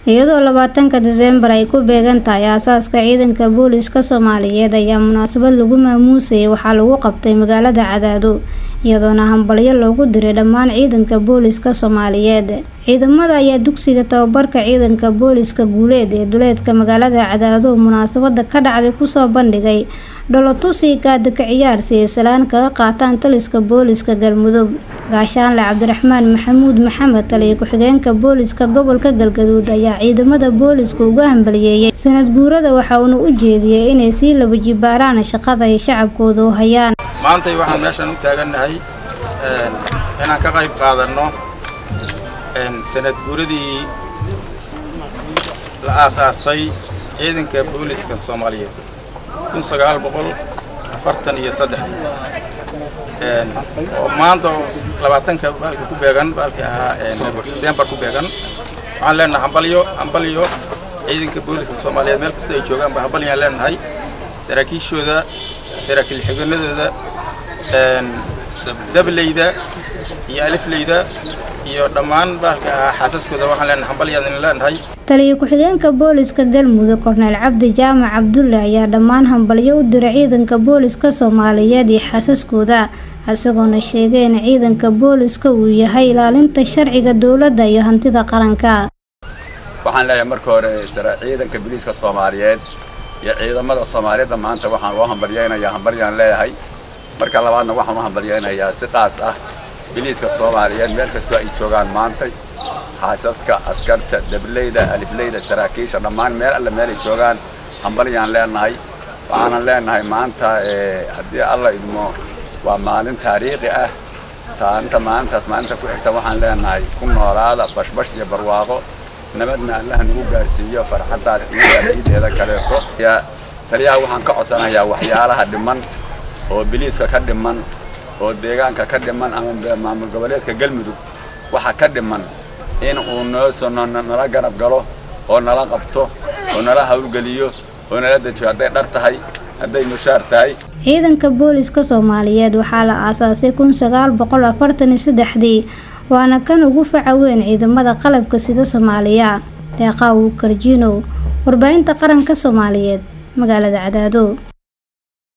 iyadoo 20 December ay ku beegan tahay aasaaska ciidanka booliska Soomaaliyeed ayaa munaasabad lagu maamuusay waxa lagu qabtay magaalada Cadaado iyadoona hambalyo loogu diray dhammaan ciidanka booliska Soomaaliyeed. Ciidamada ayaa dugsiga tababarka ciidanka booliska guuleed ee duleedka magaalada Cadaado munaasabada ka dhacday ku soo bandhigay dholotusi ka ciyaar si salaan kaga qaataan taliska booliska Galmudug. Gaashaanle Cabdiraxmaan Maxamuud Maxamed taliye ku-xigeenka booliska gobolka Galgaduud ayaa ciidamada booliska uga hambalyeeyay sanad guurada waxa uu u jeediyay inay si laba jibaaraan shaqada ay shacabkooda u hayaan. maanta waxaan meeshan u taaganahay inaan ka qayb qaadano sanad guuradii la aasaasay ciidanka booliska Soomaaliyeed 1943 oo maanta 20 ku beegan December ku beegan waxaan leenahay hambalyo ciidanka booliska Soomaaliyeed meel kasta ay joogaan ba hambalyo leenahay saraakiishooda saraakiil xigeenadooda dableyda iyo alifleyda iyo dhammaan xaasaskooda waxaan leenahay hambalyo leenahay. taliye ku-xigeenka booliska Galmudug Korneyl Cabdi Jaamac Cabdulle ayaa dhammaan hambalyo u diray ciidanka booliska Soomaaliyeed iyo xaasaskooda isagoona sheegay in ciidanka booliska uu yahay ilaalinta sharciga dawladda iyo hantida qaranka. waxaan leeyahay marka hore ciidanka booliska Soomaaliyeed iyo ciidamada Soomaaliyeed maanta waxaan loo hambalyeeynayaa leeyahay marka labaadna waxaan u hambalyeynayaa si qaas ah booliska Soomaaliyeed meel kasta ay joogaan maanta xaasaska askarta dableyda alifleyda saraakiisha dhammaan meel alla meel ay joogaan hambalyaan leenahay waxaan leenahay maanta hadii alla idmo waa maalin taariikhi ah maanta ku xigta waxaan leenahay ku noolaada bashbash iyo barwaaqo nabadna Allah nagu gaarsiiyo farxadaad iyo ciideeda kale taliyaha waxaan ka codsanayaa waxyaalaha dhiman oo booliska ka dhiman oo deegaanka ka dhiman ama maamul goboleedka Galmudug waxa ka dhiman in uu nala garab galo oo nala qabto oo nala hawlgaliyo oo nala dejiyo haday dhar tahay haday mushaar tahay. ciidanka booliska Soomaaliyeed waxaa la aasaasay 1943 waana kan ugu faca weyn ciidamada qalabka sida Soomaaliya. Deeqa uu Karjino warbaahinta qaranka Soomaaliyeed magaalada Cadaado.